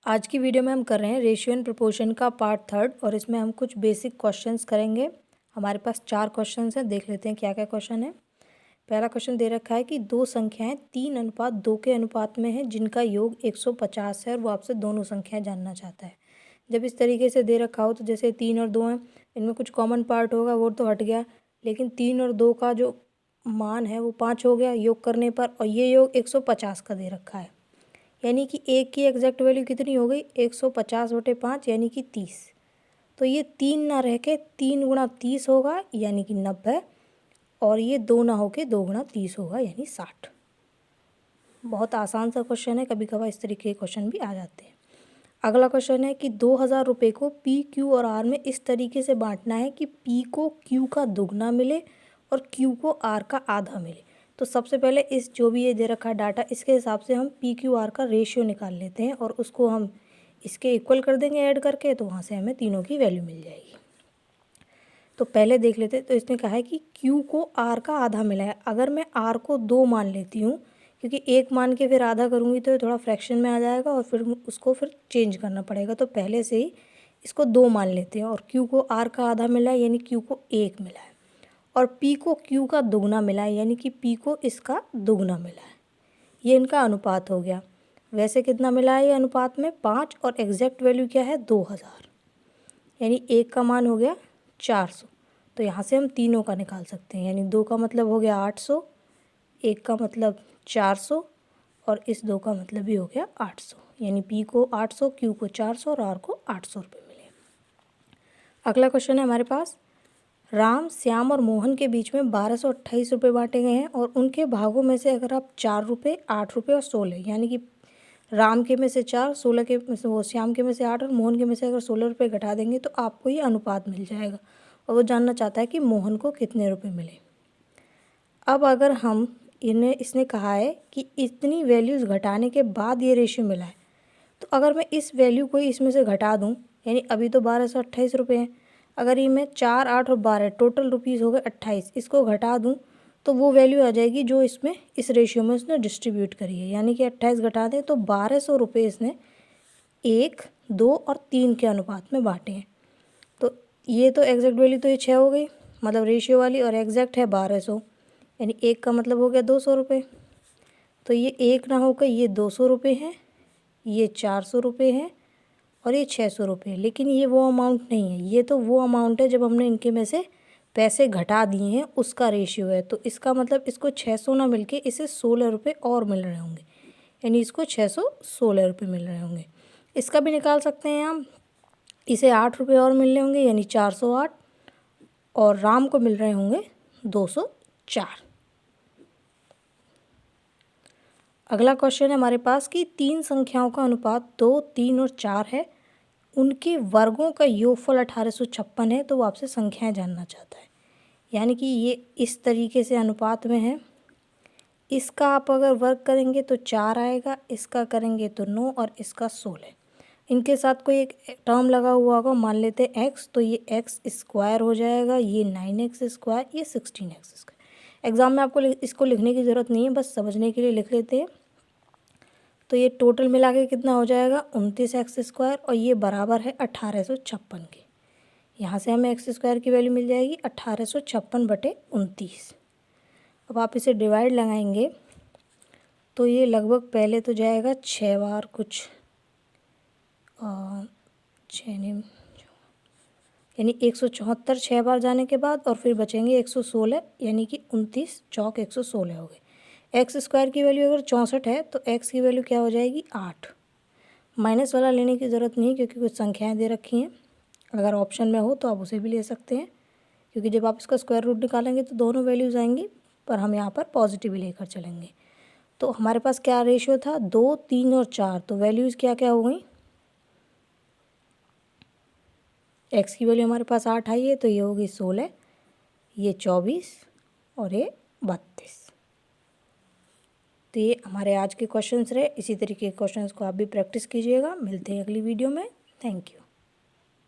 आज की वीडियो में हम कर रहे हैं रेशियो एंड प्रोपोर्शन का पार्ट 3 और इसमें हम कुछ बेसिक क्वेश्चंस करेंगे। हमारे पास 4 क्वेश्चंस हैं, देख लेते हैं क्या क्या क्वेश्चन है। पहला क्वेश्चन दे रखा है कि दो संख्याएं 3:2 के अनुपात में हैं जिनका योग 150 है और वो आपसे दोनों संख्याएं जानना चाहता है। जब इस तरीके से दे रखा हो तो जैसे 3 और 2 हैं, इनमें कुछ कॉमन पार्ट होगा वो तो हट गया, लेकिन 3 और 2 का जो मान है वो 5 हो गया योग करने पर, और ये योग 150 का दे रखा है। यानी कि एक की एग्जैक्ट वैल्यू कितनी हो गई 150/5 यानी कि 30। तो ये 3 ना रह के 3 गुणा 30 होगा यानी कि 90, और ये 2 ना होके 2 गुणा 30 होगा यानी 60। बहुत आसान सा क्वेश्चन है, कभी कभार इस तरीके के क्वेश्चन भी आ जाते हैं। अगला क्वेश्चन है कि 2000 रुपये को पी क्यू और आर में इस तरीके से बांटना है कि पी को क्यू का दुगना मिले और क्यू को आर का आधा मिले। तो सबसे पहले इस जो भी ये दे रखा है डाटा, इसके हिसाब से हम पी क्यू आर का रेशियो निकाल लेते हैं और उसको हम इसके इक्वल कर देंगे ऐड करके, तो वहाँ से हमें तीनों की वैल्यू मिल जाएगी। तो पहले देख लेते हैं। तो इसने कहा है कि क्यू को आर का आधा मिला है। अगर मैं आर को 2 मान लेती हूँ, क्योंकि 1 मान के फिर आधा करूँगी तो थोड़ा फ्रैक्शन में आ जाएगा और फिर उसको फिर चेंज करना पड़ेगा, तो पहले से ही इसको 2 मान लेते हैं। और क्यू को आर का आधा मिला है यानी क्यू को 1 मिला है, और पी को क्यू का दुगना मिला है यानी कि पी को इसका दुगना मिला है। ये इनका अनुपात हो गया। वैसे कितना मिला है ये अनुपात में 5, और एग्जैक्ट वैल्यू क्या है 2000, यानी 1 का मान हो गया 400। तो यहाँ से हम तीनों का निकाल सकते हैं, यानी 2 का मतलब हो गया 800, 1 का मतलब 400 और इस 2 का मतलब भी हो गया 800, यानी पी को 800, क्यू को 400 और आर को 800 रुपये मिले। अगला क्वेश्चन है हमारे पास, राम, श्याम और मोहन के बीच में 1228 रुपये बांटे गए हैं और उनके भागों में से अगर आप 4 रुपये, 8 रुपये और 16, यानी कि राम के में से 4, 16 के में से वो श्याम के में से 8 और मोहन के में से अगर 16 रुपये घटा देंगे तो आपको ये अनुपात मिल जाएगा। और वो जानना चाहता है कि मोहन को कितने रुपये मिले। अब अगर हम इसने कहा है कि इतनी वैल्यूज़ घटाने के बाद ये रेशियो मिला है, तो अगर मैं इस वैल्यू को इसमें से घटा दूँ, यानी अभी तो 1228 रुपये हैं, अगर ये मैं 4, 8 और 12 टोटल रुपीज़ हो गए 28, इसको घटा दूँ तो वो वैल्यू आ जाएगी जो इसमें इस रेशियो में उसने डिस्ट्रीब्यूट करी है। यानी कि 28 घटा दें तो 1200 रुपये इसने 1, 2 और 3 के अनुपात में बांटे हैं। तो ये तो एग्जैक्ट वैल्यू तो ये 6 हो गई, मतलब रेशियो वाली, और एग्जैक्ट है 1200, यानी 1 का मतलब हो गया 200 रुपये। तो ये 1 ना होकर ये 200 रुपये हैं, ये 400 रुपये हैं और ये 600 रुपये। लेकिन ये वो अमाउंट नहीं है, ये तो वो अमाउंट है जब हमने इनके में से पैसे घटा दिए हैं उसका रेशियो है। तो इसका मतलब इसको 600 ना मिलके इसे 16 रुपये और मिल रहे होंगे, यानी इसको 616 रुपये मिल रहे होंगे। इसका भी निकाल सकते हैं हम, इसे 8 रुपये और मिल रहे होंगे यानी 408, और राम को मिल रहे होंगे 204। अगला क्वेश्चन है हमारे पास कि 3 संख्याओं का अनुपात 2, 3 और 4 है, उनके वर्गों का योगफल 1856 है, तो वो आपसे संख्याएं जानना चाहता है। यानी कि ये इस तरीके से अनुपात में है, इसका आप अगर वर्ग करेंगे तो 4 आएगा, इसका करेंगे तो 9 और इसका 16। इनके साथ कोई एक टर्म लगा हुआ होगा, मान लेते हैं x, तो ये x स्क्वायर हो जाएगा, ये 9x स्क्वायर, ये 16x स्क्वायर। एग्ज़ाम में आपको इसको लिखने की ज़रूरत नहीं है, बस समझने के लिए लिख लेते हैं। तो ये टोटल मिला के कितना हो जाएगा 29x स्क्वायर, और ये बराबर है 1856 के। यहाँ से हमें एक्स स्क्वायर की वैल्यू मिल जाएगी 1856/29। अब आप इसे डिवाइड लगाएंगे तो ये लगभग पहले तो जाएगा 6 बार कुछ, 6 नहीं, यानी 174 6 बार जाने के बाद, और फिर बचेंगे 116, यानी कि 29 चौक 116 हो गए। एक्स स्क्वायर की वैल्यू अगर 64 है तो एक्स की वैल्यू क्या हो जाएगी 8। माइनस वाला लेने की ज़रूरत नहीं क्योंकि कुछ संख्याएं दे रखी हैं, अगर ऑप्शन में हो तो आप उसे भी ले सकते हैं, क्योंकि जब आप इसका स्क्वायर रूट निकालेंगे तो दोनों वैल्यूज़ आएंगी, पर हम यहाँ पर पॉजिटिव ही लेकर चलेंगे। तो हमारे पास क्या रेशियो था 2, 3 और 4, तो वैल्यूज़ क्या क्या हो गई, एक्स की वैल्यू हमारे पास 8 आई है तो ये होगी 16, ये 24 और ये 32। तो ये हमारे आज के क्वेश्चंस रहे। इसी तरीके के क्वेश्चंस को आप भी प्रैक्टिस कीजिएगा। मिलते हैं अगली वीडियो में। Thank you.